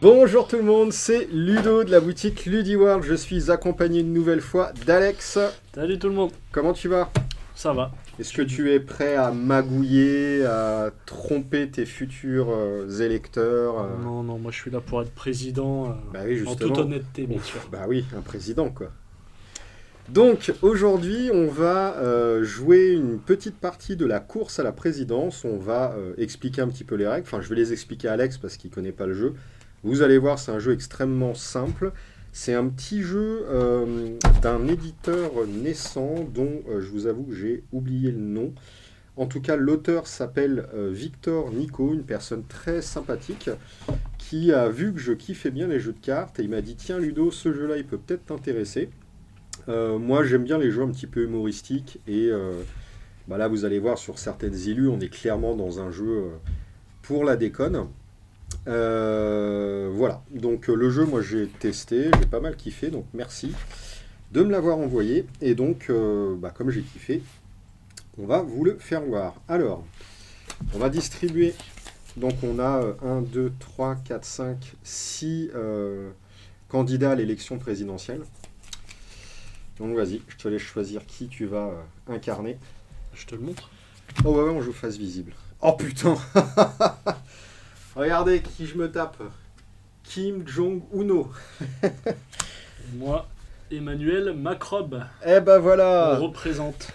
Bonjour tout le monde, c'est Ludo de la boutique LudiWorld. Je suis accompagné une nouvelle fois d'Alex. Salut tout le monde, Comment tu vas? ça va. Est-ce que tu es prêt à magouiller, à tromper tes futurs électeurs Non, moi je suis là pour être président, Bah oui, en toute justement. honnêteté bien Ouf, sûr. bah oui, un président quoi. Donc aujourd'hui, on va jouer une petite partie de la course à la présidence. On va expliquer un petit peu les règles. Enfin, je vais les expliquer à Alex parce qu'il ne connaît pas le jeu. Vous allez voir, c'est un jeu extrêmement simple. C'est un petit jeu d'un éditeur naissant dont je vous avoue que j'ai oublié le nom. En tout cas, l'auteur s'appelle Victor Nico, une personne très sympathique qui a vu que je kiffais bien les jeux de cartes et il m'a dit tiens Ludo, ce jeu-là il peut peut-être t'intéresser. Moi j'aime bien les jeux un petit peu humoristiques et bah là vous allez voir sur certaines illus on est clairement dans un jeu pour la déconne. Voilà, donc le jeu moi j'ai testé, j'ai pas mal kiffé, donc merci de me l'avoir envoyé et donc bah, comme j'ai kiffé, on va vous le faire voir. Alors, on va distribuer, donc on a 1, 2, 3, 4, 5, 6 candidats à l'élection présidentielle. Donc vas-y, je te laisse choisir qui tu vas incarner. Je te le montre. Oh ouais, on joue face visible. Oh putain. Regardez qui je me tape. Kim Jong-uno. Moi, Emmanuel Macrobe, Eh ben on voilà. représente.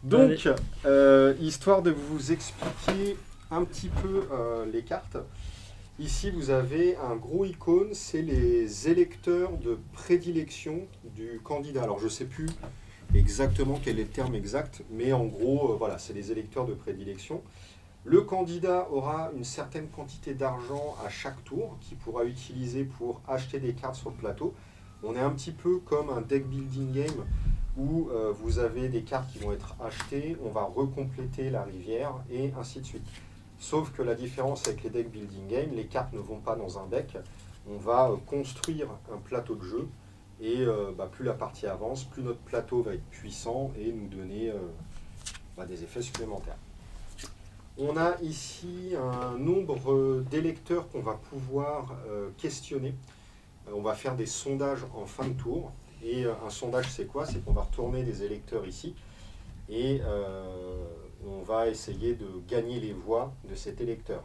Donc, histoire de vous expliquer un petit peu les cartes. Ici, vous avez un gros icône, c'est les électeurs de prédilection du candidat. Alors, je ne sais plus exactement quel est le terme exact, mais en gros, voilà, c'est les électeurs de prédilection. Le candidat aura une certaine quantité d'argent à chaque tour qu'il pourra utiliser pour acheter des cartes sur le plateau. On est un petit peu comme un deck building game où vous avez des cartes qui vont être achetées, on va recompléter la rivière et ainsi de suite. Sauf que la différence avec les deck building game, les cartes ne vont pas dans un deck, on va construire un plateau de jeu et plus la partie avance, plus notre plateau va être puissant et nous donner des effets supplémentaires. On a ici un nombre d'électeurs qu'on va pouvoir questionner. On va faire des sondages en fin de tour. Et un sondage, c'est quoi? C'est qu'on va retourner des électeurs ici. Et on va essayer de gagner les voix de cet électeur.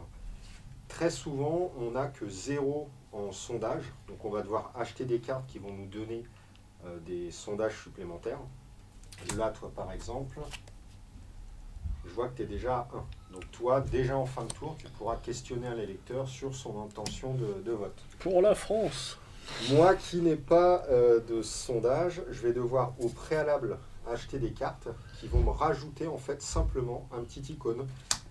Très souvent, on n'a que 0 en sondage. Donc on va devoir acheter des cartes qui vont nous donner des sondages supplémentaires. Là, toi, par exemple, je vois que tu es déjà à 1. Donc toi, déjà en fin de tour, tu pourras questionner un électeur sur son intention de vote. Pour la France. Moi qui n'ai pas de sondage, je vais devoir au préalable acheter des cartes qui vont me rajouter en fait simplement un petit icône.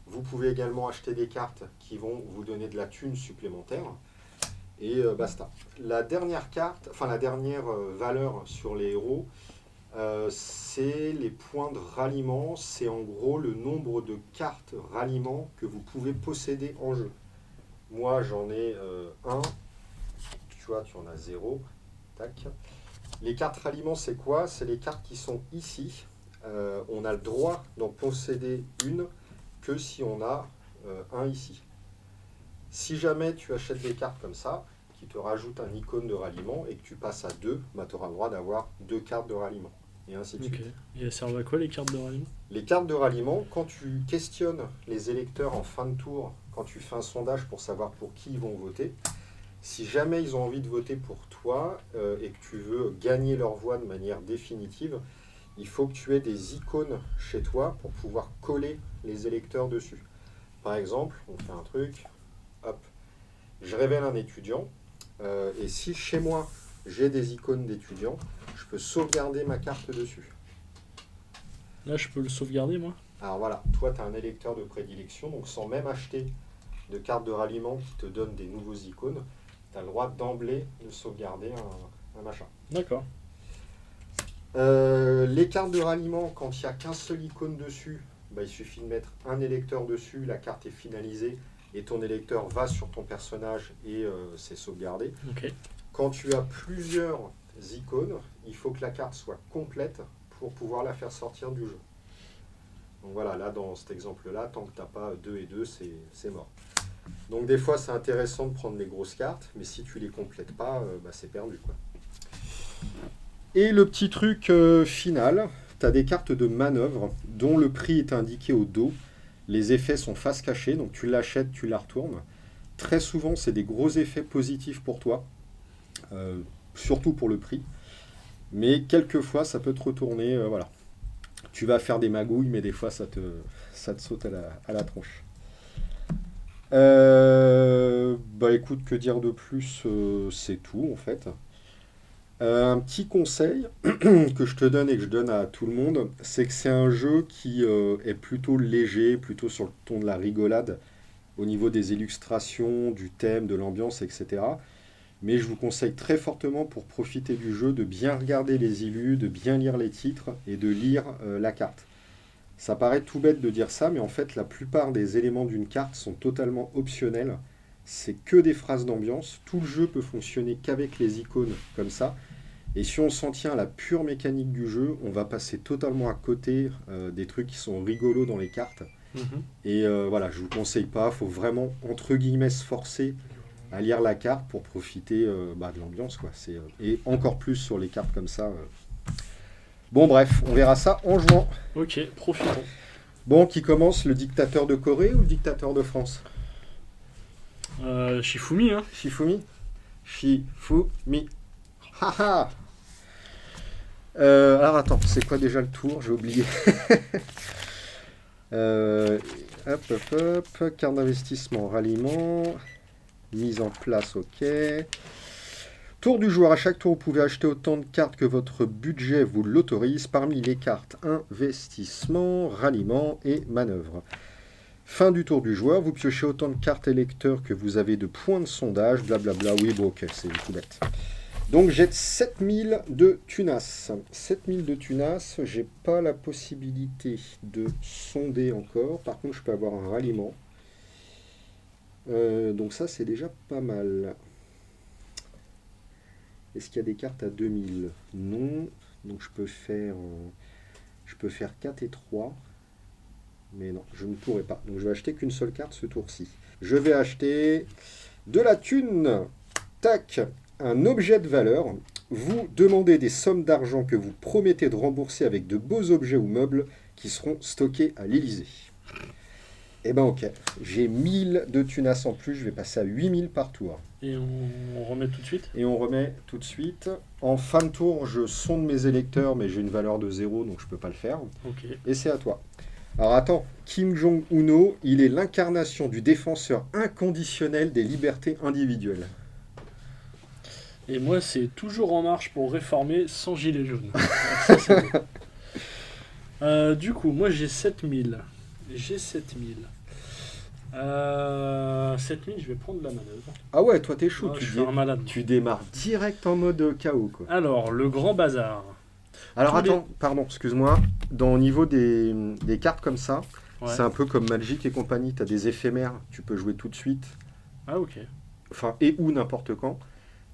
Vous pouvez également acheter des cartes qui vont vous donner de la thune supplémentaire. Et basta. La dernière carte, enfin la dernière valeur sur les héros, c'est les points de ralliement. C'est en gros le nombre de cartes ralliement que vous pouvez posséder en jeu. Moi j'en ai 1. Tu vois, tu en as 0. Tac. Les cartes ralliement, c'est quoi? C'est les cartes qui sont ici. On a le droit d'en posséder une que si on a un ici. Si jamais tu achètes des cartes comme ça, qui te rajoutent un icône de ralliement et que tu passes à 2, tu auras le droit d'avoir 2 cartes de ralliement. Et ainsi de Ok. suite. Et elles servent à quoi les cartes de ralliement? Les cartes de ralliement, quand tu questionnes les électeurs en fin de tour, quand tu fais un sondage pour savoir pour qui ils vont voter, si jamais ils ont envie de voter pour toi et que tu veux gagner leur voix de manière définitive, il faut que tu aies des icônes chez toi pour pouvoir coller les électeurs dessus. Par exemple, on fait un truc, hop, je révèle un étudiant, et si chez moi j'ai des icônes d'étudiants, je peux sauvegarder ma carte dessus. Là, je peux le sauvegarder moi? Alors voilà, toi tu as un électeur de prédilection, donc sans même acheter de carte de ralliement qui te donne des nouveaux icônes, tu as le droit d'emblée de sauvegarder un machin. D'accord. Les cartes de ralliement, quand il n'y a qu'un seul icône dessus, il suffit de mettre un électeur dessus, la carte est finalisée et ton électeur va sur ton personnage et c'est sauvegardé. Ok. Quand tu as plusieurs icônes, il faut que la carte soit complète pour pouvoir la faire sortir du jeu. Donc voilà, là dans cet exemple-là, tant que tu n'as pas 2 et 2, c'est mort. Donc des fois c'est intéressant de prendre les grosses cartes, mais si tu les complètes pas, c'est perdu, quoi. Et le petit truc final, tu as des cartes de manœuvre dont le prix est indiqué au dos. Les effets sont face cachée, donc tu l'achètes, tu la retournes. Très souvent, c'est des gros effets positifs pour toi, surtout pour le prix. Mais quelquefois, ça peut te retourner, voilà. Tu vas faire des magouilles, mais des fois, ça te saute à la tronche. Écoute, que dire de plus, c'est tout, en fait. Un petit conseil que je te donne et que je donne à tout le monde, c'est que c'est un jeu qui est plutôt léger, plutôt sur le ton de la rigolade, au niveau des illustrations, du thème, de l'ambiance, etc. Mais je vous conseille très fortement, pour profiter du jeu, de bien regarder les illus, de bien lire les titres et de lire la carte. Ça paraît tout bête de dire ça, mais en fait, la plupart des éléments d'une carte sont totalement optionnels. C'est que des phrases d'ambiance. Tout le jeu peut fonctionner qu'avec les icônes comme ça. Et si on s'en tient à la pure mécanique du jeu, on va passer totalement à côté des trucs qui sont rigolos dans les cartes. Et voilà, je vous conseille pas. Il faut vraiment, entre guillemets, se forcer à lire la carte pour profiter de l'ambiance, quoi. Et encore plus sur les cartes comme ça. Bon, bref, on verra ça en jouant. Ok, profitons. Bon, qui commence, le dictateur de Corée ou le dictateur de France? Shifumi, hein. Shifumi. Haha. Alors attends, c'est quoi déjà le tour? J'ai oublié. Hop. Carte d'investissement, ralliement. Mise en place, ok. Tour du joueur. À chaque tour, vous pouvez acheter autant de cartes que votre budget vous l'autorise. Parmi les cartes, investissement, ralliement et manœuvre. Fin du tour du joueur. Vous piochez autant de cartes électeurs que vous avez de points de sondage. Blablabla. Oui, bon, ok, c'est tout bête. Donc, j'ai 7000 de tunas. 7000 de tunas. J'ai pas la possibilité de sonder encore. Par contre, je peux avoir un ralliement. Donc ça, c'est déjà pas mal. Est-ce qu'il y a des cartes à 2000? Non. Donc je peux faire 4 et 3. Mais non, je ne pourrai pas. Donc je vais acheter qu'une seule carte ce tour-ci. Je vais acheter de la thune. Tac. Un objet de valeur. Vous demandez des sommes d'argent que vous promettez de rembourser avec de beaux objets ou meubles qui seront stockés à l'Élysée. Eh ben ok, j'ai 1000 de tunas en plus, je vais passer à 8000 par tour. Et on remet tout de suite? Et on remet tout de suite. En fin de tour, je sonde mes électeurs, mais j'ai une valeur de 0, donc je ne peux pas le faire. Ok. Et c'est à toi. Alors attends, Kim Jong-un, il est l'incarnation du défenseur inconditionnel des libertés individuelles. Et moi, c'est toujours En Marche pour réformer sans gilet jaune. Ça, c'est beau. Du coup, moi j'ai 7000. J'ai 7000. 7000, je vais prendre la manœuvre. Ah ouais, toi t'es chaud, Je suis un malade. tu démarres direct en mode KO, quoi. Alors, le grand bazar. Alors attends, pardon, excuse-moi. Au niveau des cartes comme ça, Ouais. c'est un peu comme Magic et compagnie. Tu as des éphémères, tu peux jouer tout de suite. Ah ok. Enfin, et ou n'importe quand.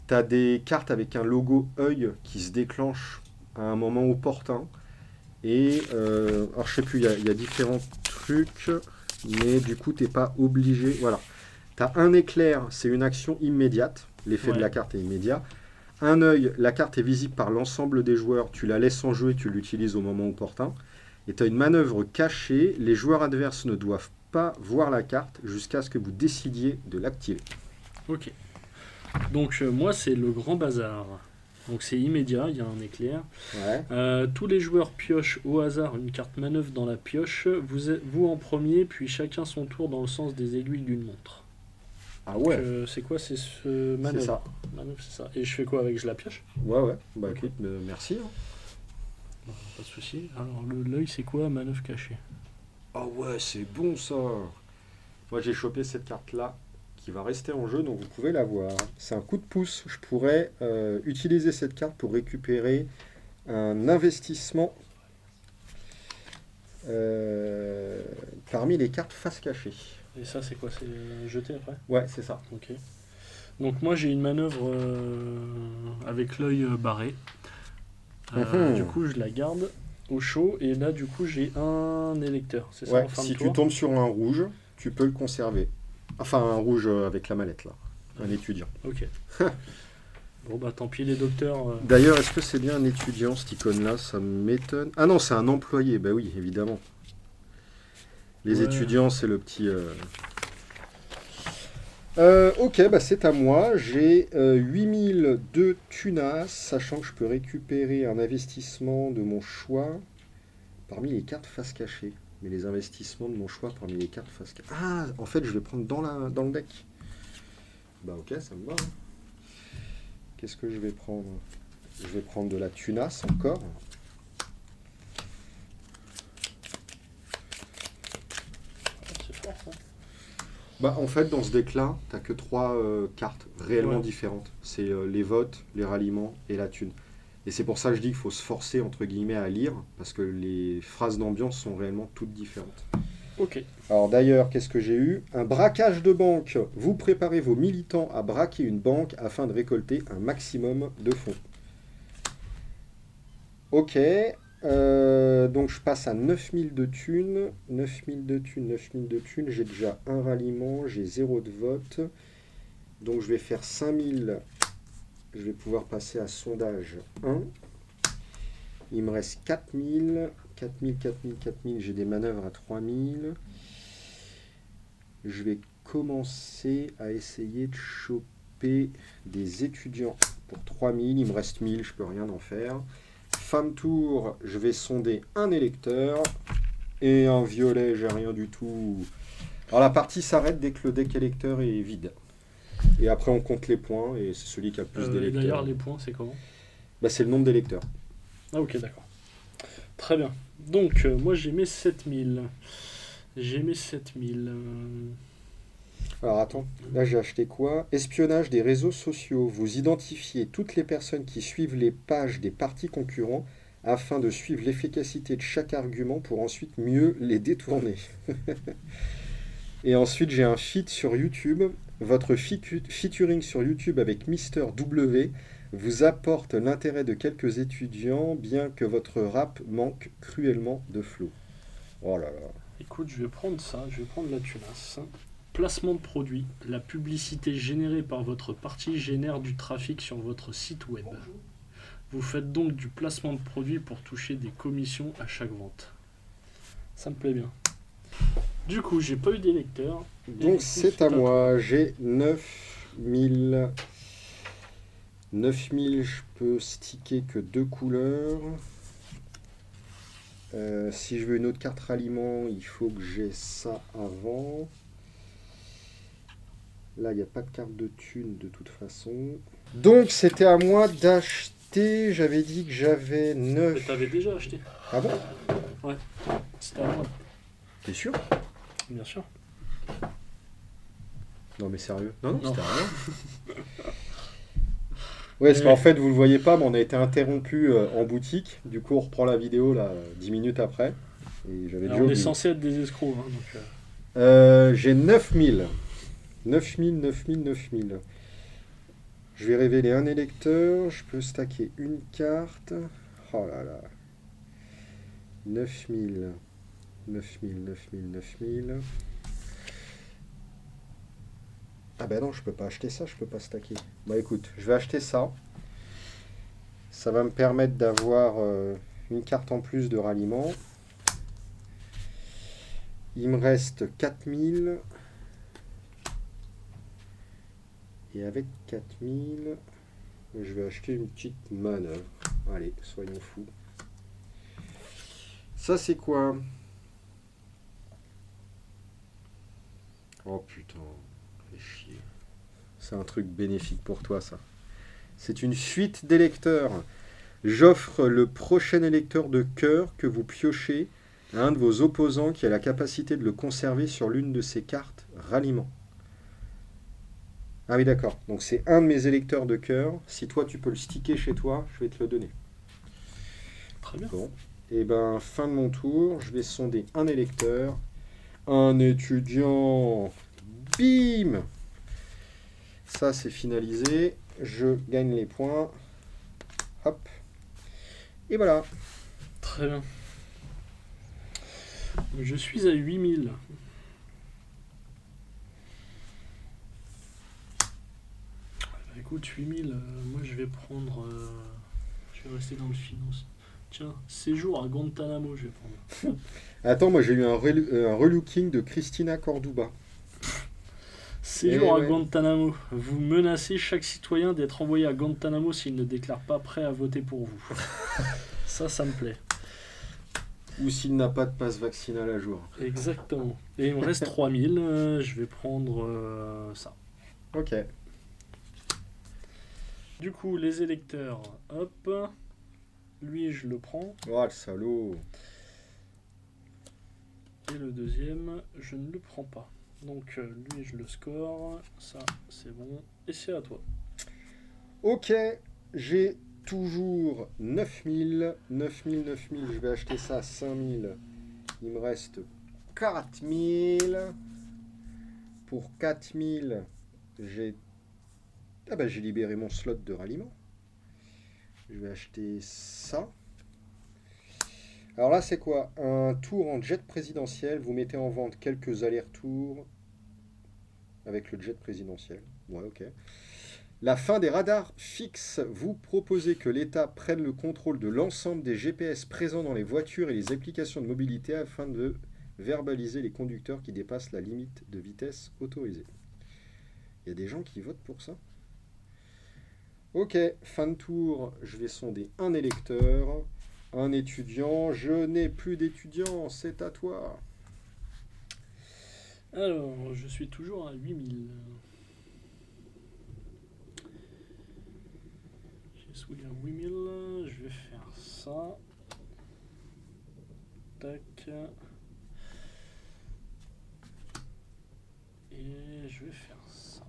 Tu as des cartes avec un logo œil qui se déclenche à un moment opportun. Et, alors je sais plus, il y a différents trucs, mais du coup, tu n'es pas obligé. Voilà. Tu as un éclair, c'est une action immédiate. L'effet de la carte est immédiat. Un œil, la carte est visible par l'ensemble des joueurs. Tu la laisses en jeu et tu l'utilises au moment opportun. Et tu as une manœuvre cachée. Les joueurs adverses ne doivent pas voir la carte jusqu'à ce que vous décidiez de l'activer. Ok. Donc moi c'est le grand bazar. Donc c'est immédiat, il y a un éclair. Ouais. Tous les joueurs piochent au hasard une carte manœuvre dans la pioche. Vous en premier, puis chacun son tour dans le sens des aiguilles d'une montre. Ah ouais. Donc, c'est quoi? C'est ce manœuvre. C'est ça. Manœuvre, c'est ça. Et je fais quoi avec? Je la pioche? Ouais. Bah écoute, merci. Hein. Pas de souci. Alors l'œil c'est quoi? Manœuvre cachée. Ah ouais, c'est bon ça. Moi j'ai chopé cette carte là qui va rester en jeu, donc vous pouvez la voir. C'est un coup de pouce. Je pourrais utiliser cette carte pour récupérer un investissement parmi les cartes face cachée. Et ça c'est quoi? C'est jeté après? Ouais, c'est ça. Ok. Donc moi j'ai une manœuvre avec l'œil barré. Du coup je la garde au chaud et là du coup j'ai un électeur. C'est ça Ouais, en fin si de tu tour. tombes sur un rouge, tu peux le conserver. Enfin, un rouge avec la mallette, là. Un étudiant. Ok. Bon bah tant pis les docteurs. D'ailleurs, est-ce que c'est bien un étudiant, cette icône-là? Ça m'étonne. Ah non, c'est un employé. Bah oui, évidemment. Les Ouais. étudiants, c'est le petit... ok, bah c'est à moi. J'ai 8002 tunas, sachant que je peux récupérer un investissement de mon choix parmi les cartes face cachée. Mais les investissements de mon choix parmi les cartes face cachée. Ah, en fait, je vais prendre dans le deck. Bah ok, ça me va. Hein. Qu'est-ce que je vais prendre? Je vais prendre de la tunas encore. C'est fort ça. Bah, en fait, dans ce deck-là, t'as que 3 cartes réellement Ouais. différentes. C'est les votes, les ralliements et la thune. Et c'est pour ça que je dis qu'il faut se forcer, entre guillemets, à lire, parce que les phrases d'ambiance sont réellement toutes différentes. Ok. Alors d'ailleurs, qu'est-ce que j'ai eu? Un braquage de banque. Vous préparez vos militants à braquer une banque afin de récolter un maximum de fonds. Ok. Donc je passe à 9000 de thunes. 9000 de thunes, 9000 de thunes. J'ai déjà un ralliement, j'ai 0 de vote. Donc je vais faire 5000. Je vais pouvoir passer à sondage 1. Il me reste 4000. 4000, 4000, 4000. J'ai des manœuvres à 3000. Je vais commencer à essayer de choper des étudiants pour 3000. Il me reste 1000, je peux rien en faire. Fin de tour, je vais sonder un électeur. Et un violet, j'ai rien du tout. Alors la partie s'arrête dès que le deck électeur est vide. Et après on compte les points et c'est celui qui a le plus Et d'électeurs. d'ailleurs les points c'est comment? Bah, c'est le nombre d'électeurs. Ah ok d'accord. Très bien. Donc moi j'ai mes 7000. J'ai mes 7000. Alors attends, là j'ai acheté quoi? Espionnage des réseaux sociaux. Vous identifiez toutes les personnes qui suivent les pages des partis concurrents afin de suivre l'efficacité de chaque argument pour ensuite mieux les détourner. Et ensuite j'ai un feat sur YouTube. Votre featuring sur YouTube avec Mister W vous apporte l'intérêt de quelques étudiants, bien que votre rap manque cruellement de flow. Oh là là. Écoute, je vais prendre ça, je vais prendre la tunasse. Placement de produit. La publicité générée par votre partie génère du trafic sur votre site web. Vous faites donc du placement de produit pour toucher des commissions à chaque vente. Ça me plaît bien. Du coup, j'ai pas eu d'électeur. Donc c'est à moi, j'ai 9000. 9000, je peux sticker que 2 couleurs. Si je veux une autre carte ralliement, il faut que j'ai ça avant. Là, il n'y a pas de carte de thune de toute façon. Donc c'était à moi d'acheter. J'avais dit que j'avais 9. Mais t'avais déjà acheté. Ah bon? Ouais. C'était à moi. T'es sûr? Bien sûr. Non mais sérieux? Non, non, Non. c'était à moi. Ouais, parce qu'en fait, vous le voyez pas, mais on a été interrompu en boutique. Du coup, on reprend la vidéo là 10 minutes après. Et j'avais déjà Alors, on est oublié. censé être des escrocs. Hein, donc, J'ai 9000. 9000, 9000, 9000. Je vais révéler un électeur. Je peux stacker une carte. Oh là là. 9000. 9000, 9000, 9000. Ah bah non, je peux pas acheter ça, je peux pas stacker. Bah écoute, je vais acheter ça. Ça va me permettre d'avoir une carte en plus de ralliement. Il me reste 4000. Et avec 4000, je vais acheter une petite manœuvre. Allez, soyons fous. Ça c'est quoi? Oh putain, fais chier. C'est un truc bénéfique pour toi ça. C'est une suite d'électeurs. J'offre le prochain électeur de cœur que vous piochez à un de vos opposants qui a la capacité de le conserver sur l'une de ses cartes ralliement. Ah oui d'accord, donc c'est un de mes électeurs de cœur. Si toi tu peux le sticker chez toi, je vais te le donner. très bien. Bon, et ben fin de mon tour, je vais sonder un électeur, un étudiant, bim. Ça c'est finalisé, je gagne les points, hop, et voilà. Très bien. Je suis à 8000. Écoute, 8000, moi je vais prendre. Je vais rester dans le finance. Tiens, séjour à Guantanamo, je vais prendre. Attends, moi j'ai eu un relooking de Christina Corduba. Séjour Eh à ouais. Guantanamo. Vous menacez chaque citoyen d'être envoyé à Guantanamo s'il ne déclare pas prêt à voter pour vous. Ça me plaît. Ou s'il n'a pas de passe vaccinal à jour. Exactement. Et il me reste 3000. Je vais prendre ça. Ok. Du coup, les électeurs, hop. Lui, je le prends. Oh, le salaud. Et le deuxième, je ne le prends pas. Donc lui, je le score. Ça, c'est bon. Et c'est à toi. Ok, j'ai toujours 9000. 9000. Je vais acheter ça à 5000. Il me reste 4000. Pour 4000, j'ai... Ah bah j'ai libéré mon slot de ralliement. Je vais acheter ça. Alors là, c'est quoi? Un tour en jet présidentiel. Vous mettez en vente quelques allers-retours avec le jet présidentiel. Ouais, ok. La fin des radars fixes. Vous proposez que l'État prenne le contrôle de l'ensemble des GPS présents dans les voitures et les applications de mobilité afin de verbaliser les conducteurs qui dépassent la limite de vitesse autorisée. Il y a des gens qui votent pour ça? Ok, fin de tour, je vais sonder un électeur, un étudiant. Je n'ai plus d'étudiants, c'est à toi. Alors, je suis toujours à 8000. J'ai souillé à 8000. Je vais faire ça. Tac. Et je vais faire ça.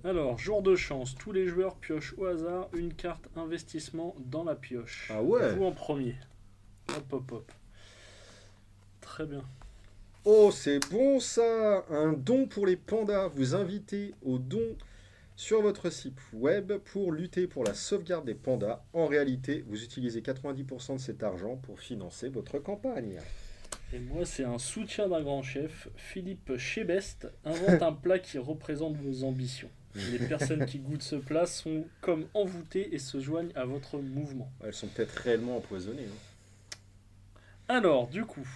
Alors, jour de chance. Tous les joueurs piochent au hasard une carte investissement dans la pioche. Ah ouais. Vous en premier. Hop, hop, hop. Très bien. Oh, c'est bon ça! Un don pour les pandas. Vous invitez au don sur votre site web pour lutter pour la sauvegarde des pandas. En réalité, vous utilisez 90% de cet argent pour financer votre campagne. Et moi, c'est un soutien d'un grand chef. Philippe Chebest invente un plat qui représente vos ambitions. Les personnes qui goûtent ce plat sont comme envoûtées et se joignent à votre mouvement. Elles sont peut-être réellement empoisonnées. Alors, du coup,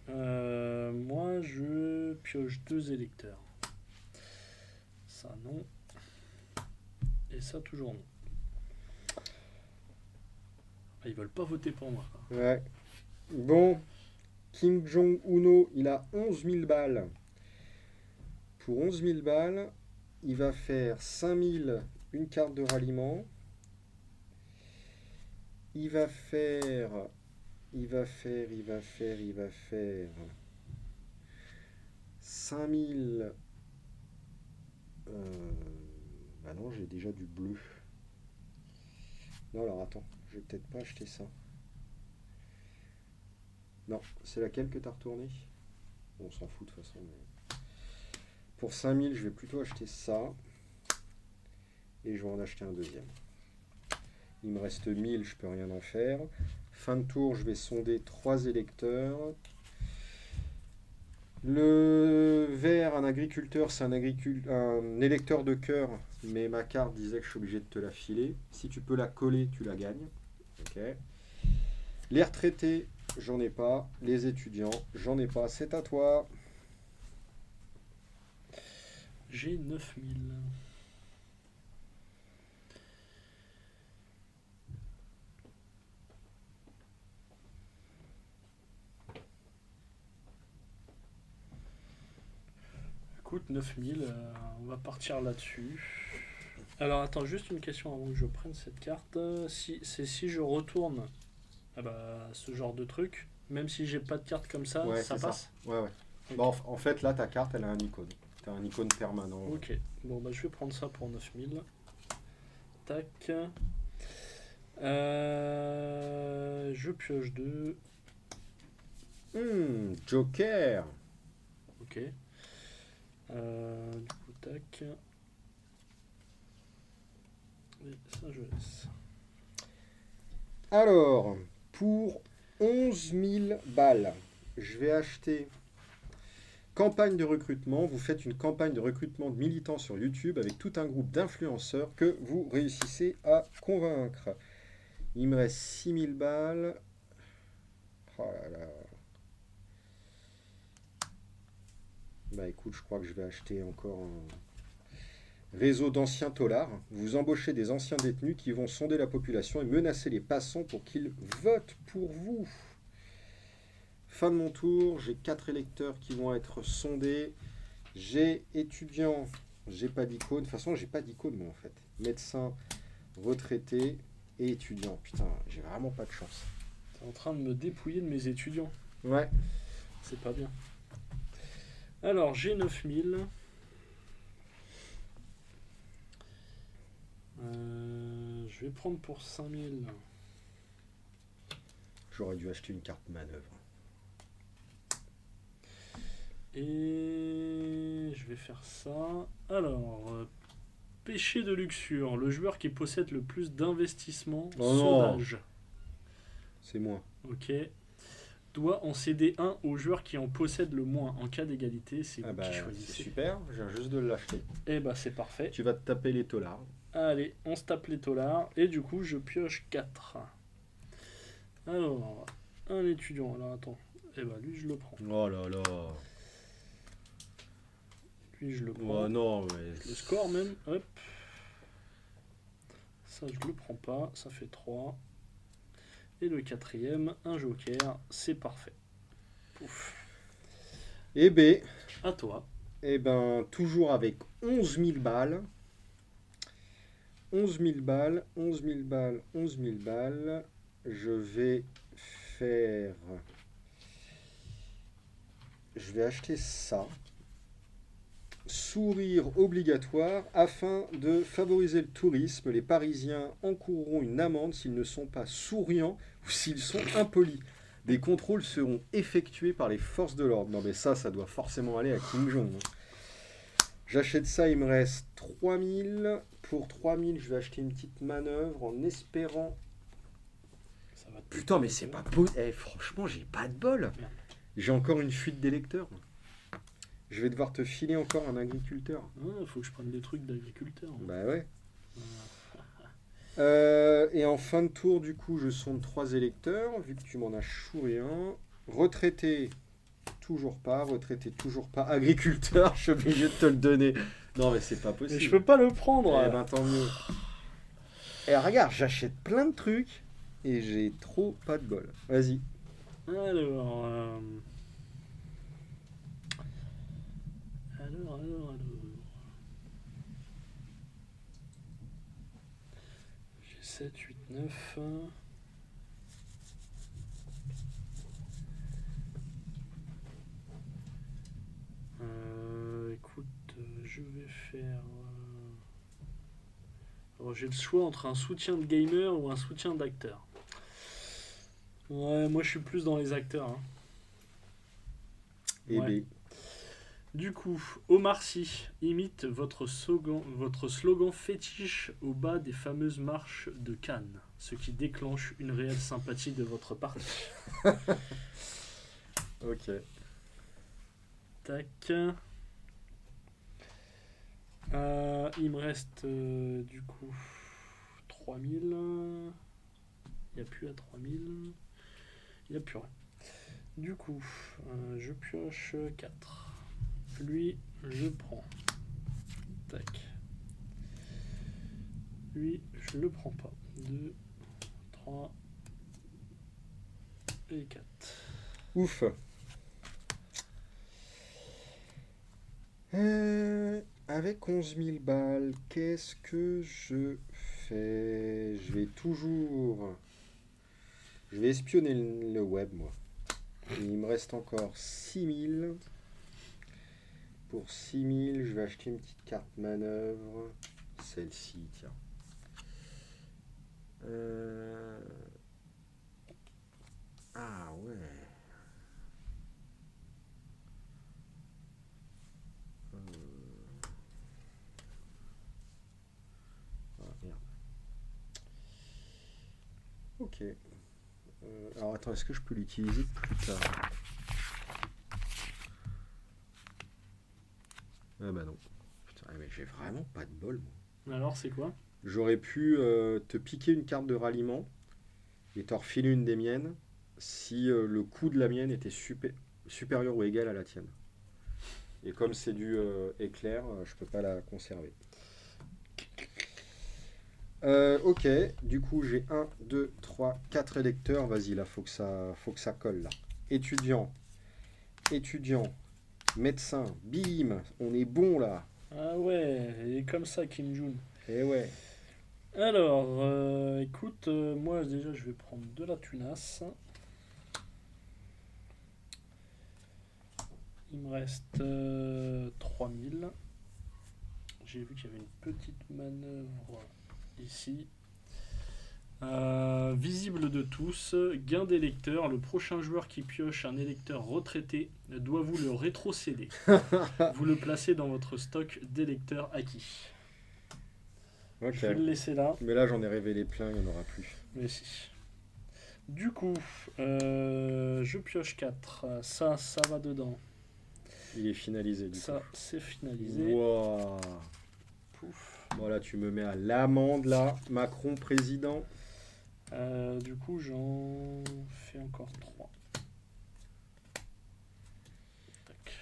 moi, je pioche 2 électeurs. Ça, non. Et ça, toujours non. Ah, ils veulent pas voter pour moi. Ouais. Bon, Kim Jong-uno, il a 11 000 balles. Pour 11 000 balles, il va faire 5 000 une carte de ralliement. Il va faire 5 000. Bah non, j'ai déjà du bleu. Non, alors attends, je vais peut-être pas acheter ça. Non, c'est laquelle que t'as retourné? Bon, on s'en fout de toute façon. Mais... Pour 5000, je vais plutôt acheter ça. Et je vais en acheter un deuxième. Il me reste 1000, je peux rien en faire. Fin de tour, je vais sonder 3 électeurs. Le vert, un agriculteur, c'est un électeur de cœur. Mais ma carte disait que je suis obligé de te la filer. Si tu peux la coller, tu la gagnes. Ok. Les retraités, j'en ai pas. Les étudiants, j'en ai pas. C'est à toi. J'ai 9000. Écoute, 9000, on va partir là-dessus. Alors attends, juste une question avant que je prenne cette carte. Si je retourne ce genre de truc, même si j'ai pas de carte comme ça, Ouais, ça c'est passe. Ouais. Ok. Bon, en fait, là, ta carte, elle a un icône. T'as un icône permanent. Ok, bon bah je vais prendre ça pour 9000. Tac. Je pioche 2. Joker. Ok. Du coup, tac. Et ça, je laisse. Alors, pour 11 000 balles, je vais acheter Campagne de recrutement. Vous faites une campagne de recrutement de militants sur YouTube avec tout un groupe d'influenceurs que vous réussissez à convaincre. Il me reste 6000 balles. Oh là là. Bah écoute, je crois que je vais acheter encore un réseau d'anciens taulards. Vous embauchez des anciens détenus qui vont sonder la population et menacer les passants pour qu'ils votent pour vous. Fin de mon tour, j'ai 4 électeurs qui vont être sondés. J'ai étudiant, j'ai pas d'icône. De toute façon, j'ai pas d'icône moi en fait. Médecin, retraité et étudiant. Putain, j'ai vraiment pas de chance. T'es en train de me dépouiller de mes étudiants. Ouais. C'est pas bien. Alors, j'ai 9000. Je vais prendre pour 5000. J'aurais dû acheter une carte manœuvre. Et je vais faire ça. Alors, péché de luxure. Le joueur qui possède le plus d'investissements, Oh non. sondage. C'est moi. Ok. Doit en céder un au joueur qui en possède le moins. En cas d'égalité, c'est vous qui C'est choisissez. super, je viens juste de l'acheter. Et bah c'est parfait. Tu vas te taper les taulards. Allez, on se tape les taulards. Et du coup, je pioche 4. Alors, un étudiant. Alors attends. Et bah lui, je le prends. Oh là là. Lui, je le prends. Oh non, mais... Le score même. Hop. Ça, je le prends pas. Ça fait 3. Et le quatrième, un joker. C'est parfait. Ouf. Eh ben, À toi. eh ben, toujours avec 11 000 balles. 11 000 balles, 11 000 balles, 11 000 balles. Je vais faire... Je vais acheter ça. Sourire obligatoire. Afin de favoriser le tourisme, les Parisiens encourront une amende s'ils ne sont pas souriants ou s'ils sont impolis. Des contrôles seront effectués par les forces de l'ordre. Non mais ça doit forcément aller à Kim Jong. J'achète ça, il me reste 3000. Pour 3000, je vais acheter une petite manœuvre en espérant... Ça va te Putain, mais c'est pas beau. Eh, franchement, j'ai pas de bol. Merde. J'ai encore une fuite d'électeurs. Je vais devoir te filer encore un agriculteur. Ah, faut que je prenne des trucs d'agriculteur. Bah ouais. Et en fin de tour, du coup, je sonde 3 électeurs, vu que tu m'en as chouré un. Retraité, toujours pas. Retraité, toujours pas. Agriculteur, je suis obligé de te le donner. Non, mais c'est pas possible. Mais je peux pas le prendre. Eh ben, tant mieux. Et regarde, j'achète plein de trucs et j'ai trop pas de bol. Vas-y. Alors, j'ai 7, 8, 9. Écoute, je vais faire... Alors, j'ai le choix entre un soutien de gamer ou un soutien d'acteur. Ouais, moi je suis plus dans les acteurs. Hein. Et Ouais. B. Du coup, Omar Sy imite votre slogan fétiche au bas des fameuses marches de Cannes, ce qui déclenche une réelle sympathie de votre partie. Ok. Tac. Il me reste du coup 3000. Il n'y a plus à 3000. Il n'y a plus rien. Du coup, je pioche 4. Lui, je prends. Tac. Lui, je le prends pas. 2, 3 et 4. Ouf. Avec 11 000 balles, qu'est-ce que je fais? Je vais toujours... Je vais espionner le web, moi. Et il me reste encore 6 000. Pour 6 000, je vais acheter une petite carte manœuvre. Celle-ci, tiens. Ah ouais. Ah merde. Ok. Alors attends, est-ce que je peux l'utiliser plus tard? Ah bah non. Putain, mais j'ai vraiment pas de bol, moi. Alors, c'est quoi? J'aurais pu te piquer une carte de ralliement et t'en refiler une des miennes si le coût de la mienne était supérieur ou égal à la tienne. Et comme c'est du éclair, je peux pas la conserver. Ok, du coup j'ai 1, 2, 3, 4 électeurs. Vas-y, là, faut que ça colle, là. Étudiant, étudiant, médecin, bim, on est bon, là. Ah ouais, il est comme ça, Kim Jong. Eh ouais. Alors, écoute, moi déjà je vais prendre de la tunasse. Il me reste 3000. J'ai vu qu'il y avait une petite manœuvre ici. Visible de tous, gain d'électeurs. Le prochain joueur qui pioche un électeur retraité doit vous le rétrocéder. Vous le placez dans votre stock d'électeurs acquis. Ok. Je vais le laisser là. Mais là, j'en ai révélé plein, il n'y en aura plus. Mais si. Du coup, je pioche 4. Ça va dedans. Il est finalisé, du Ça, coup. c'est finalisé. Wouah. Pouf. Voilà, tu me mets à l'amende, là. Macron président. Du coup, j'en fais encore 3. Tac.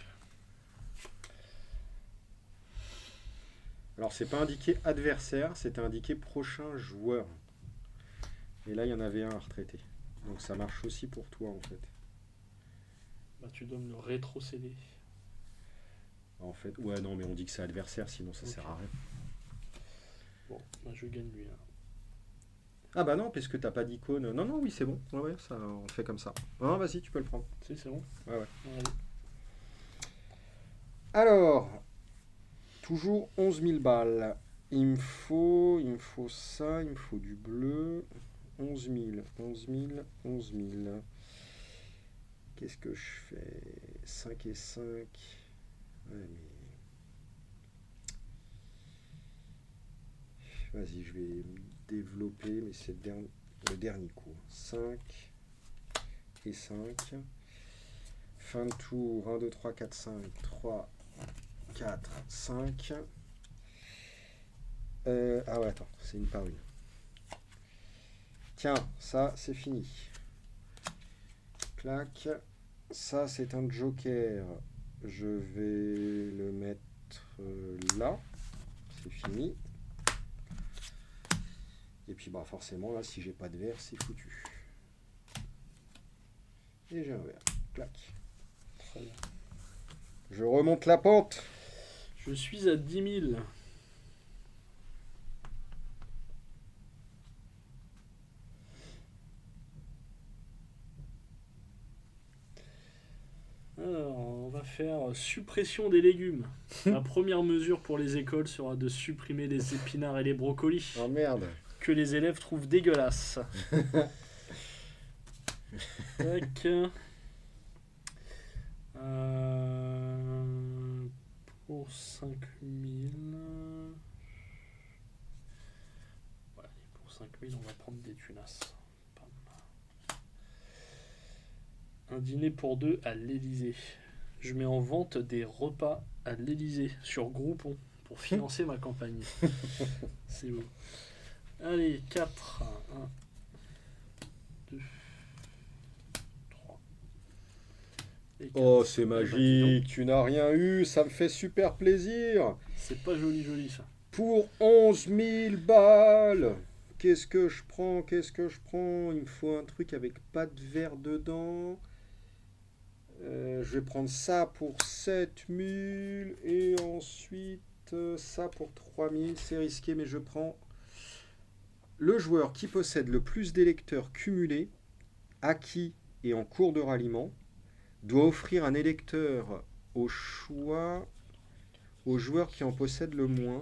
Alors, c'est pas indiqué adversaire, c'était indiqué prochain joueur. Et là, il y en avait un à retraiter. Donc, ça marche aussi pour toi, en fait. Bah, tu dois me le rétrocéder. En fait, ouais, non, mais on dit que c'est adversaire, sinon ça Ok. sert à rien. Bon, bah, je gagne lui là. Ah bah non, parce que t'as pas d'icône. Non, non, oui, c'est bon. Ouais, ouais, ça, on fait comme ça. Non, vas-y, tu peux le prendre. Si, c'est bon. Ouais, ouais. Allez. Alors, toujours 11 000 balles. Il me faut ça, il me faut du bleu. 11 000, 11 000, 11 000. Qu'est-ce que je fais? 5 et 5. Ouais, mais... Vas-y, je vais me développer, mais c'est le dernier coup. 5 et 5. Fin de tour. 1, 2, 3, 4, 5. 3, 4, 5. Ah ouais, attends, c'est une par une. Tiens, ça, c'est fini. Clac. Ça, c'est un joker. Je vais le mettre là. C'est fini. Et puis, bah, forcément, là, si j'ai pas de verre, c'est foutu. Et j'ai un verre. Clac. Très bien. Je remonte la pente. Je suis à 10 000. Alors, on va faire suppression des légumes. La première mesure pour les écoles sera de supprimer les épinards et les brocolis Oh merde. que les élèves trouvent dégueulasses. Tac. Pour 5000. Ouais, pour 5000, on va prendre des tunasses. Pam. Un dîner pour deux à l'Elysée. Je mets en vente des repas à l'Elysée sur Groupon pour financer ma campagne. C'est beau. Allez, 4. 1, 2, 3. Et 4. Oh, c'est Eh ben, dis magique. Tu n'as rien eu. Ça me fait super plaisir. C'est pas joli ça. Pour 11 000 balles. Qu'est-ce que je prends? Qu'est-ce que je prends? Il me faut un truc avec pas de verre dedans. Je vais prendre ça pour 7 000 et ensuite ça pour 3 000. C'est risqué, mais je prends le joueur qui possède le plus d'électeurs cumulés, acquis et en cours de ralliement, doit offrir un électeur au choix au joueur qui en possède le moins.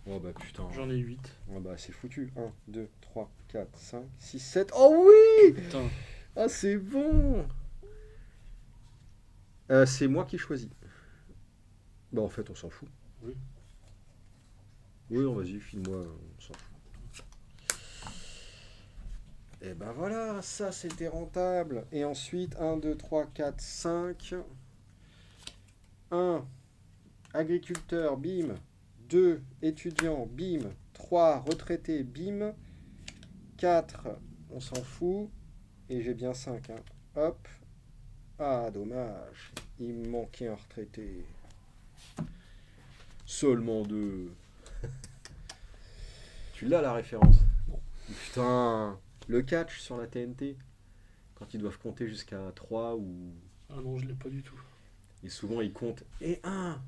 Oh bah putain. J'en ai 8. Oh bah c'est foutu. 1, 2, 3, 4, 5, 6, 7. Oh oui! Putain. Ah c'est bon! C'est moi qui choisis. Bah en fait on s'en fout. Oui. Oui non vas-y, file-moi, on s'en fout. Et ben voilà, ça c'était rentable. Et ensuite 1, 2, 3, 4, 5. 1, agriculteur, bim. 2, étudiant, bim. 3, retraité, bim. 4, on s'en fout. Et j'ai bien 5. Hein. Hop. Ah, dommage. Il me manquait un retraité. Seulement 2. Tu l'as la référence? Non. Putain. Le catch sur la TNT. Quand ils doivent compter jusqu'à 3 ou... Ah non, je l'ai pas du tout. Et souvent ils comptent. Et 1.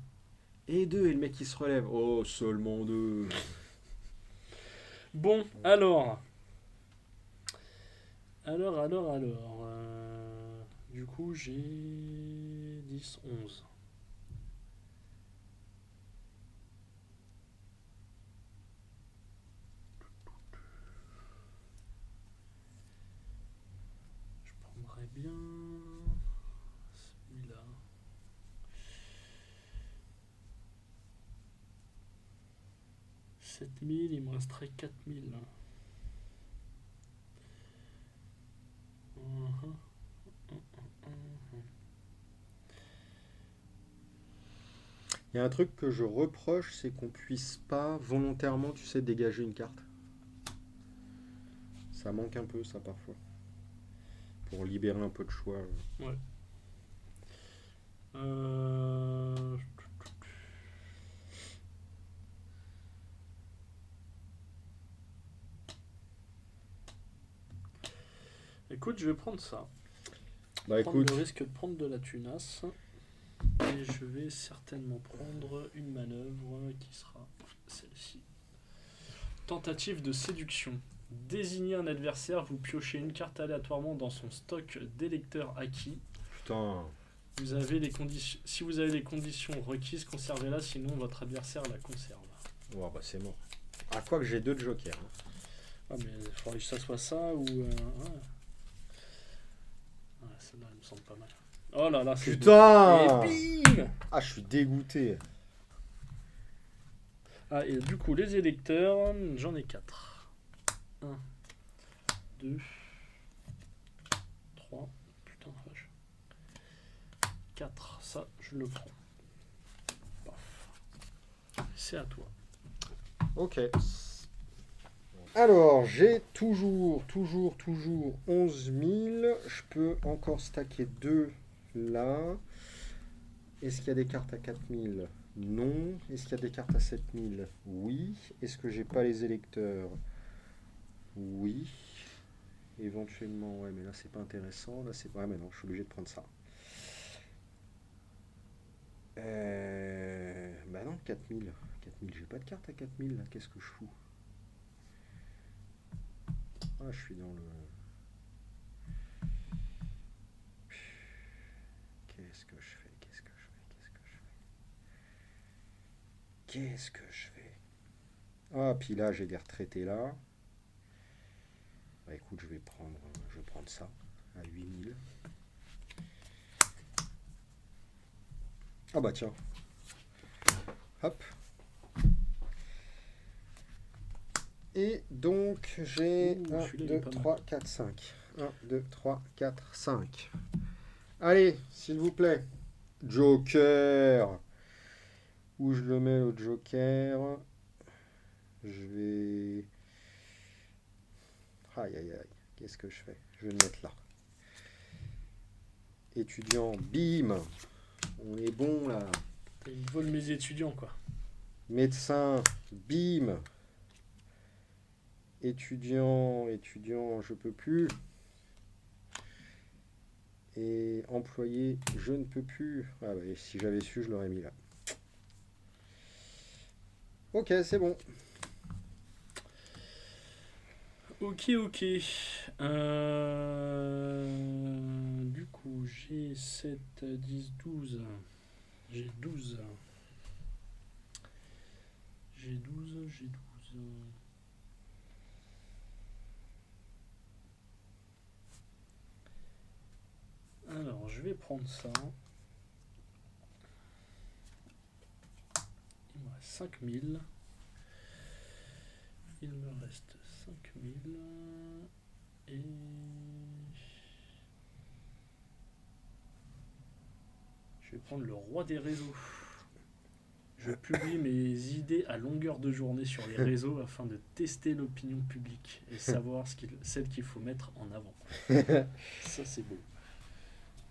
Et 2. Et le mec il se relève. Oh, seulement 2. Bon, alors. Du coup, j'ai 10, 11. Je prendrais bien celui-là. 7000, il me resterait 4000. Il y a un truc que je reproche, c'est qu'on puisse pas volontairement, tu sais, dégager une carte. Ça manque un peu, ça, parfois. Pour libérer un peu de choix. Ouais. Écoute, je vais prendre ça. Bah Prendre écoute, le risque de prendre de la tunasse. Et je vais certainement prendre une manœuvre qui sera celle-ci. Tentative de séduction. Désignez un adversaire, vous piochez une carte aléatoirement dans son stock d'électeurs acquis. putain. Vous avez les conditions. Si vous avez les conditions requises, conservez-la, sinon votre adversaire la conserve. Oh, bah c'est mort. Ah, quoi que j'ai 2 de joker. Hein. Ah mais il faudrait que ça soit ça ou... ouais, celle-là elle me semble pas mal. Oh là là, c'est beau. Putain. Et bim. Ah, je suis dégoûté. Ah et du coup les électeurs, j'en ai 4. 1, 2, 3, putain vache. 4, ça je le prends. Paf. C'est à toi. Ok. Alors, j'ai toujours 11 000. Je peux encore stacker 2 là. Est-ce qu'il y a des cartes à 4 000? Non. Est-ce qu'il y a des cartes à 7 000? Oui. Est-ce que j'ai pas les électeurs? Oui. Éventuellement, ouais, mais là c'est pas intéressant. Là c'est. Ouais, mais non, je suis obligé de prendre ça. Bah non, 4 000. 4 000, j'ai pas de carte à 4 000 là. Qu'est-ce que je fous? Ah, je suis dans le... Qu'est-ce que je fais? Ah, puis là, j'ai des retraités là. Bah écoute, je vais prendre ça à 8000. Ah bah tiens. Hop. Et donc, j'ai Ouh, 1, celui-là, il 2, est pas 3, 4, 5. 1, 2, 3, 4, 5. Allez, s'il vous plaît. Joker. Où je le mets, le Joker? Je vais... Aïe, aïe, aïe. Qu'est-ce que je fais? Je vais le mettre là. Étudiant, bim. On est bon, là. Ils volent mes étudiants quoi. Médecin, bim. Étudiant, je peux plus. Et employé, je ne peux plus. Ah bah, si j'avais su, je l'aurais mis là. Ok, c'est bon. Ok. Du coup, j'ai 7, 10, 12. J'ai 12. J'ai 12. Alors, je vais prendre ça. Il me reste 5000. Il me reste 5000. Et... je vais prendre le roi des réseaux. Je publie mes idées à longueur de journée sur les réseaux afin de tester l'opinion publique et savoir celle qu'il faut mettre en avant. Ça, c'est beau.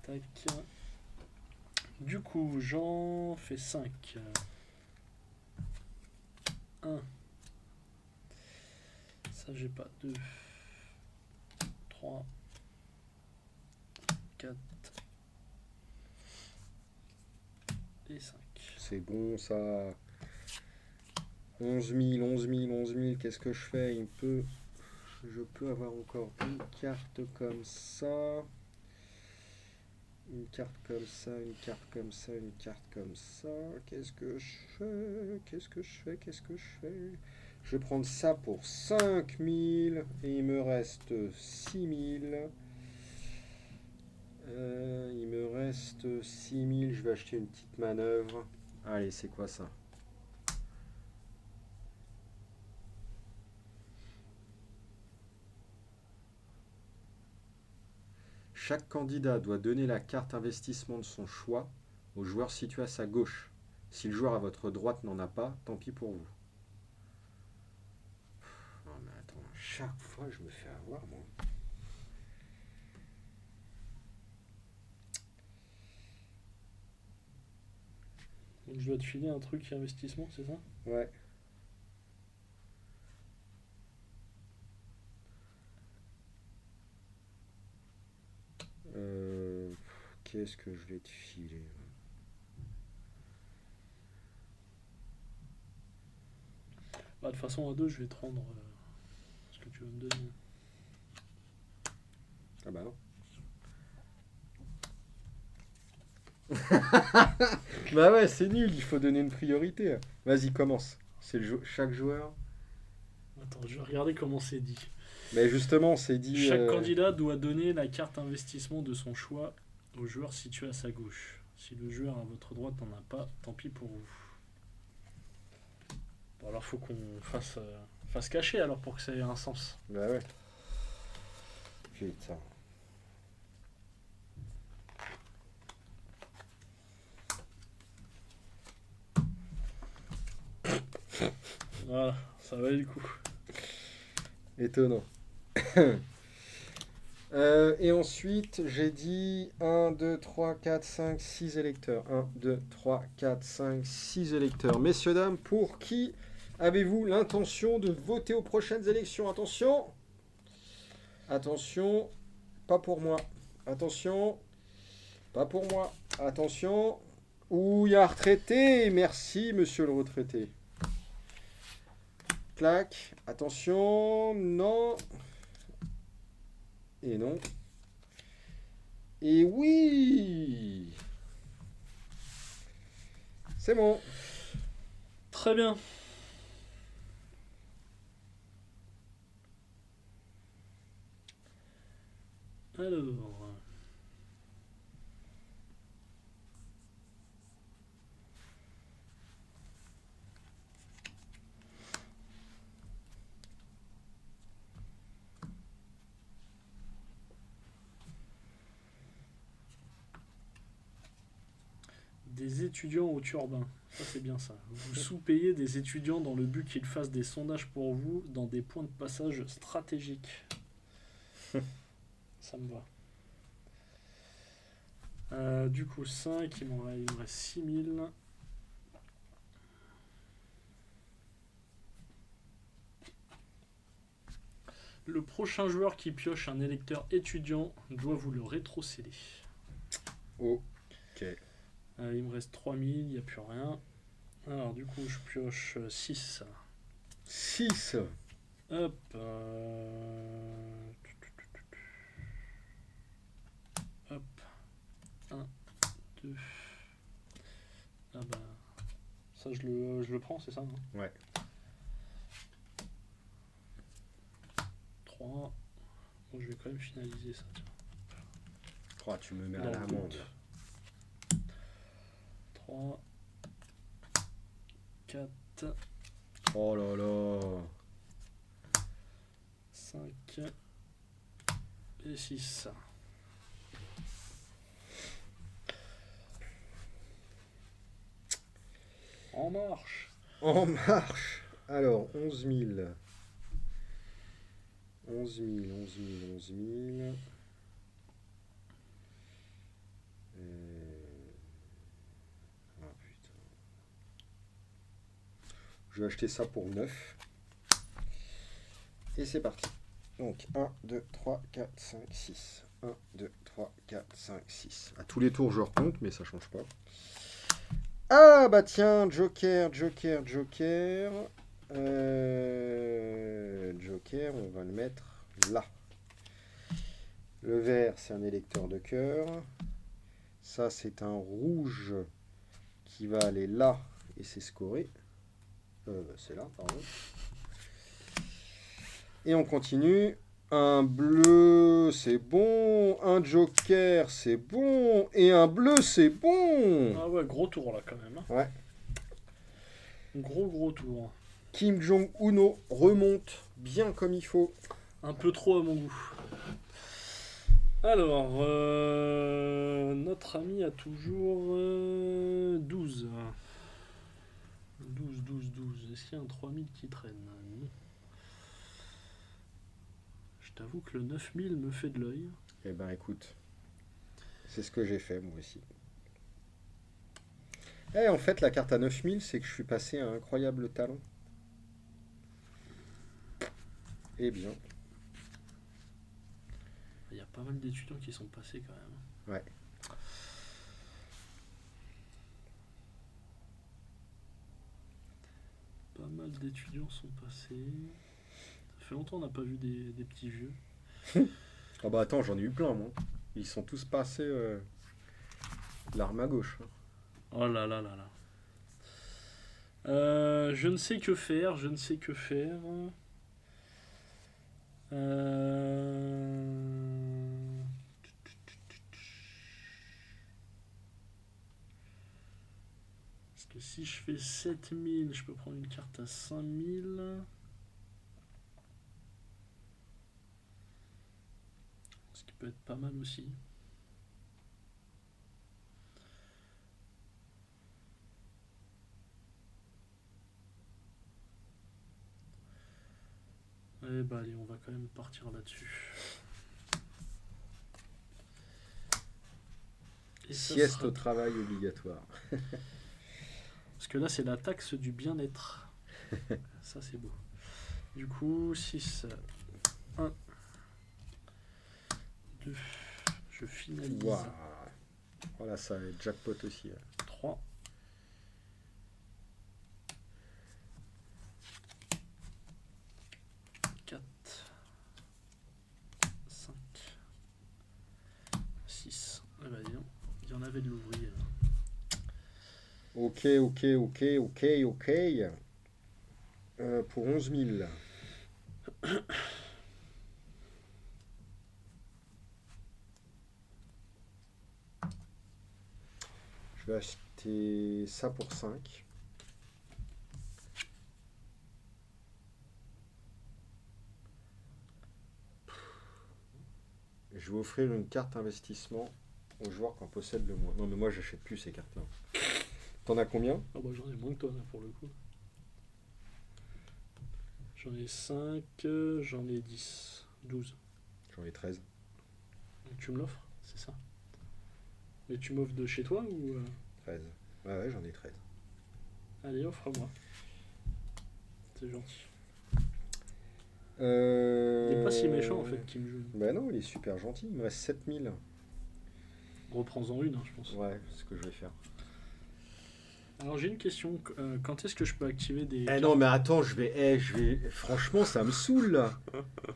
Tac. Du coup, j'en fais 5. 1. Ça, j'ai pas. 2. 3. 4. Et 5. C'est bon ça. 11 000, qu'est-ce que je fais? Je peux avoir encore une carte comme ça. Une carte comme ça, une carte comme ça, une carte comme ça. Qu'est-ce que je fais? Je vais prendre ça pour 5 000 et il me reste 6 000. Il me reste 6 000. Je vais acheter une petite manœuvre. Allez, c'est quoi ça? Chaque candidat doit donner la carte investissement de son choix au joueur situé à sa gauche. Si le joueur à votre droite n'en a pas, tant pis pour vous. Non mais attends, chaque fois je me fais avoir moi. Donc je dois te filer un truc investissement, c'est ça? Ouais. Qu'est-ce que je vais te filer? Bah, de toute façon, à 2, je vais te rendre ce que tu veux me donner. Ah bah non. Bah ouais, c'est nul, il faut donner une priorité. Vas-y, commence. C'est chaque joueur. Attends, je vais regarder comment c'est dit. Mais justement, c'est dit. Chaque candidat doit donner la carte investissement de son choix au joueur situé à sa gauche. Si le joueur à votre droite n'en a pas, tant pis pour vous. Bon, alors faut qu'on fasse cacher alors pour que ça ait un sens. Bah ouais. Putain. Voilà, ça va du coup. Étonnant. Et ensuite, j'ai dit 1, 2, 3, 4, 5, 6 électeurs. 1, 2, 3, 4, 5, 6 électeurs. Messieurs, dames, pour qui avez-vous l'intention de voter aux prochaines élections? Attention. Attention. Pas pour moi. Attention. Pas pour moi. Attention. Ouh, il y a un retraité. Merci, monsieur le retraité. Clac. Attention. Non. Et non. Et oui. C'est bon. Très bien. Alors. Des étudiants au turbin. Ça, c'est bien ça. Vous sous-payez des étudiants dans le but qu'ils fassent des sondages pour vous dans des points de passage stratégiques. Ça me va. Du coup, 5, il me reste 6000. Le prochain joueur qui pioche un électeur étudiant doit vous le rétrocéder. Ok. Il me reste 3000, il n'y a plus rien. Alors du coup, je pioche 6. 6. Hop. 1, 2. Ah bah. Ça, je le prends, c'est ça, non? Ouais. 3. Bon, je vais quand même finaliser ça. Oh, tu me mets Dans à le l'amende. doute. 3. 4. Oh là là. 5. Et 6. En marche. En marche. Alors, 11 000. 11 000, 11 000, 11 000. Ah putain. Je vais acheter ça pour 9. Et c'est parti. Donc 1, 2, 3, 4, 5, 6. 1, 2, 3, 4, 5, 6. À tous les tours, je recompte, mais ça change pas. Ah bah tiens, Joker, Joker, Joker. Joker, on va le mettre là. Le vert, c'est un électeur de cœur. Ça, c'est un rouge qui va aller là et c'est scoré. C'est là, pardon. Et on continue. Un bleu, c'est bon. Un joker, c'est bon. Et un bleu, c'est bon. Ah ouais, gros tour là quand même. Hein. Ouais. Gros tour. Kim Jong-uno remonte bien comme il faut. Un peu trop à mon goût. Alors, notre ami a toujours 12. 12. Est-ce qu'il y a un 3000 qui traîne? Non. Je t'avoue que le 9000 me fait de l'œil. Eh ben écoute, c'est ce que j'ai fait moi aussi. Eh, en fait, la carte à 9000, c'est que je suis passé à un incroyable talent. Eh bien. Il y a pas mal d'étudiants qui sont passés quand même. Ouais. Pas mal d'étudiants sont passés. Ça fait longtemps qu'on n'a pas vu des petits vieux. Ah bah attends, j'en ai eu plein moi. Ils sont tous passés l'arme à gauche. Hein. Oh là là là là. Je ne sais que faire. Parce que si je fais 7000, je peux prendre une carte à 5000. Ce qui peut être pas mal aussi. Eh bah allez, on va quand même partir là-dessus. Et ça Sieste sera- au travail obligatoire. Parce que là, c'est la taxe du bien-être. Ça, c'est beau. Du coup, 6, 1, 2, je finalise. Waouh. Voilà, ça va être jackpot aussi. Là. 3, 4, 5, 6. Eh ben, dis donc, il y en avait de l'ouvrier. Là. Ok. Pour 11 000. Je vais acheter ça pour 5. Je vais offrir une carte investissement aux joueurs qui en possèdent le moins. Non mais moi j'achète plus ces cartes-là. T'en as combien? Ah bah j'en ai moins que toi là pour le coup. J'en ai 5, j'en ai 10, 12. J'en ai 13. Donc tu me l'offres, c'est ça? Mais tu m'offres de chez toi ou 13. Ouais, j'en ai 13. Allez, offre-moi. C'est gentil. Il est pas si méchant en fait, Kim Jong. Bah non, il est super gentil. Il me reste 7000. Reprends-en une, hein, je pense. Ouais, c'est ce que je vais faire. Alors j'ai une question. Quand est-ce que je peux activer des... Eh non, mais attends, je vais. Franchement, ça me saoule là.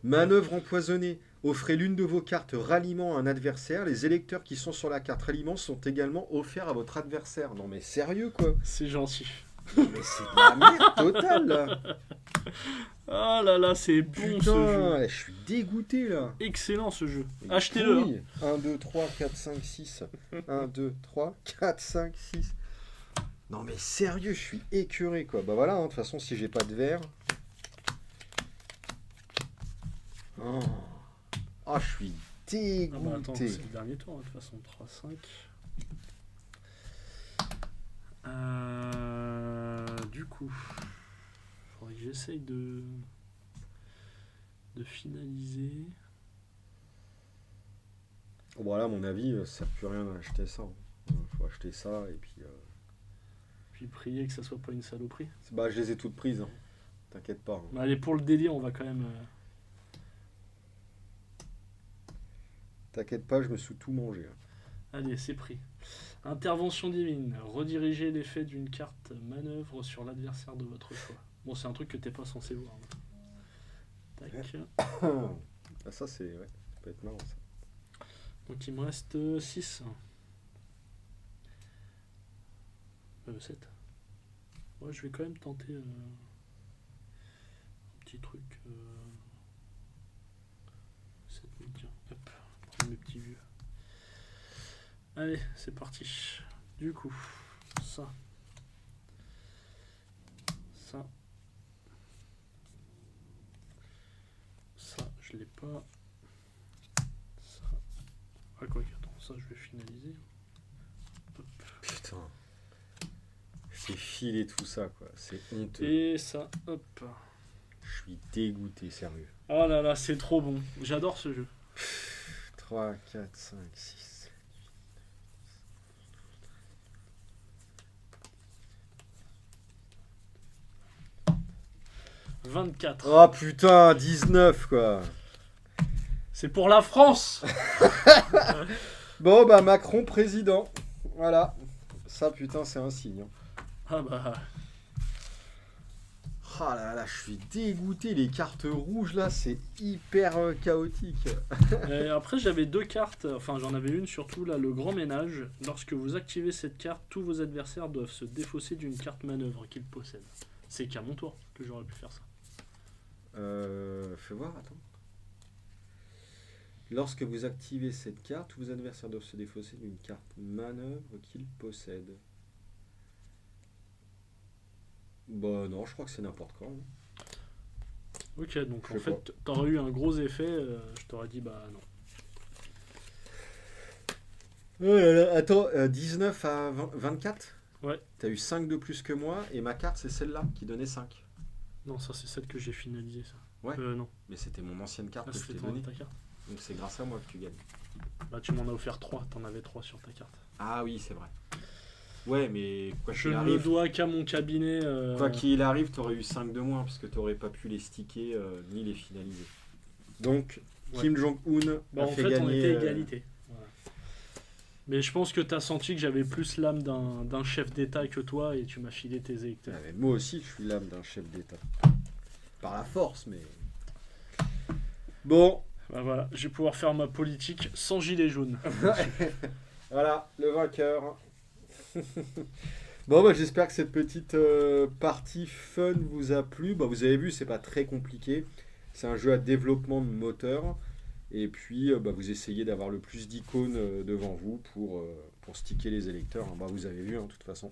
Manœuvre empoisonnée. Offrez l'une de vos cartes ralliement à un adversaire. Les électeurs qui sont sur la carte ralliement sont également offerts à votre adversaire. Non, mais sérieux quoi. C'est gentil. Mais c'est de la merde totale là. Ah là là, c'est bon ce jeu. Putain, je suis dégoûté là. Excellent ce jeu. Il est Achetez-le. pourri. 1, 2, 3, 4, 5, 6. 1, 2, 3, 4, 5, 6. Non mais sérieux, je suis écœuré quoi. Bah voilà, hein, de toute façon, si j'ai pas de verre. Oh, je suis dégoûté. Ah bah attends, c'est le dernier tour, hein, de toute façon. 3, 5. coup, faudrait que j'essaye de finaliser. Bon, là, à mon avis, ça sert plus à rien d'acheter ça. Faut acheter ça et puis. Puis prier que ça soit pas une saloperie. Bah, je les ai toutes prises. Hein. T'inquiète pas. Hein. Mais allez, pour le délire, on va quand même. T'inquiète pas, je me suis tout mangé. Hein. Allez, c'est pris. Intervention divine. Rediriger l'effet d'une carte manœuvre sur l'adversaire de votre choix. Bon, c'est un truc que t'es pas censé voir. Tac. Ah, ça, c'est. Ouais, ça peut être marrant ça. Donc il me reste 6. 7. Ouais, je vais quand même tenter un petit truc. 7 000, tiens. Hop, prendre mes petits vieux. Allez, c'est parti. Du coup, ça. Ça. Ça, je l'ai pas. Ça. Ah, quoi que, attends, ça, je vais finaliser. Hop. Putain. J'ai filé tout ça, quoi. C'est honteux. Et ça, hop. Je suis dégoûté, sérieux. Oh là là, c'est trop bon. J'adore ce jeu. 3, 4, 5, 6. 24. Oh putain, 19 quoi. C'est pour la France. Bon bah Macron président. Voilà. Ça putain c'est un signe. Hein. Ah bah. Ah là là, je suis dégoûté. Les cartes rouges là, c'est hyper chaotique. Et après j'avais 2 cartes, enfin j'en avais une surtout là, le grand ménage. Lorsque vous activez cette carte, tous vos adversaires doivent se défausser d'une carte manœuvre qu'ils possèdent. C'est qu'à mon tour que j'aurais pu faire ça. Fais voir, attends. Lorsque vous activez cette carte, tous vos adversaires doivent se défausser d'une carte manœuvre qu'ils possèdent. Bah non, je crois que c'est n'importe quoi. Hein. Ok, donc Je en sais fait t'aurais eu un gros effet, je t'aurais dit bah non. Oh là là, attends, 19 à 24 ? Ouais. T'as eu 5 de plus que moi et ma carte c'est celle-là qui donnait 5. Non, ça c'est celle que j'ai finalisée ça. Ouais. Non. Mais c'était mon ancienne carte Là, que je c'était t'ai ton- donnée. ta carte. Donc c'est grâce à moi que tu gagnes. Bah tu m'en as offert 3, t'en avais 3 sur ta carte. Ah oui, c'est vrai. Ouais, mais quoi Je qu'il ne le arrive, dois qu'à mon cabinet. quoi qu'il arrive, t'aurais eu 5 de moins parce que t'aurais pas pu les sticker ni les finaliser. Donc, Ouais. Kim Jong-un Bah, a en fait fait, gagner. on était égalité. Voilà. Mais je pense que tu as senti que j'avais plus l'âme d'un chef d'État que toi et tu m'as filé tes électeurs. Ah, mais moi aussi, je suis l'âme d'un chef d'État. Par la force, mais. Bon, Bah voilà, je vais pouvoir faire ma politique sans gilet jaune. voilà, le vainqueur. Bon, bah, j'espère que cette petite partie fun vous a plu. Bah, vous avez vu, c'est pas très compliqué. C'est un jeu à développement de moteur. Et puis, bah, vous essayez d'avoir le plus d'icônes devant vous pour sticker les électeurs. Hein. Bah, vous avez vu, hein, de toute façon.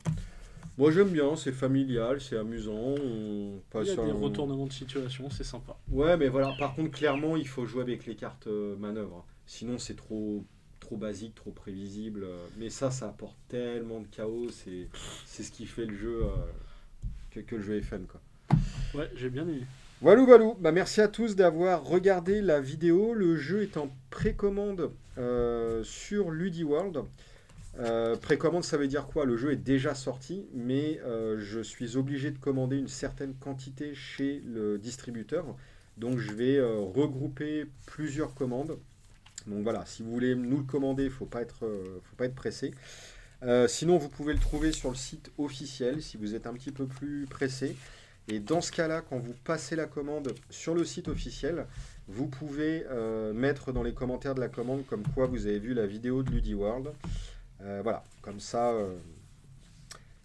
Moi, j'aime bien, c'est familial, c'est amusant. On Il passe y a des un- retournements de situation, c'est sympa. Ouais, mais voilà, par contre, clairement, il faut jouer avec les cartes manœuvre. Sinon, c'est trop basique, trop prévisible. Mais ça apporte tellement de chaos. C'est ce qui fait le jeu, que le jeu est fun, quoi. Ouais, j'ai bien aimé. Voilà. Bah, merci à tous d'avoir regardé la vidéo. Le jeu est en précommande sur LudiWorld. Précommande, ça veut dire quoi? Le jeu est déjà sorti, mais je suis obligé de commander une certaine quantité chez le distributeur. Donc je vais regrouper plusieurs commandes. Donc voilà, si vous voulez nous le commander, il ne faut pas être pressé. Sinon, vous pouvez le trouver sur le site officiel si vous êtes un petit peu plus pressé. Et dans ce cas-là, quand vous passez la commande sur le site officiel, vous pouvez mettre dans les commentaires de la commande comme quoi vous avez vu la vidéo de LudiWorld. Voilà, comme ça,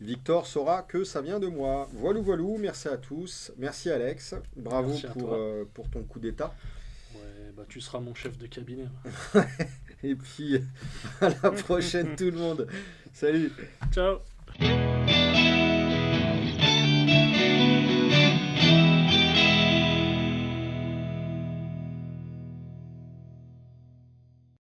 Victor saura que ça vient de moi. Voilou, merci à tous. Merci Alex, bravo Merci à toi. pour ton coup d'état. Ouais, bah tu seras mon chef de cabinet. Et puis, à la prochaine tout le monde. Salut. Ciao.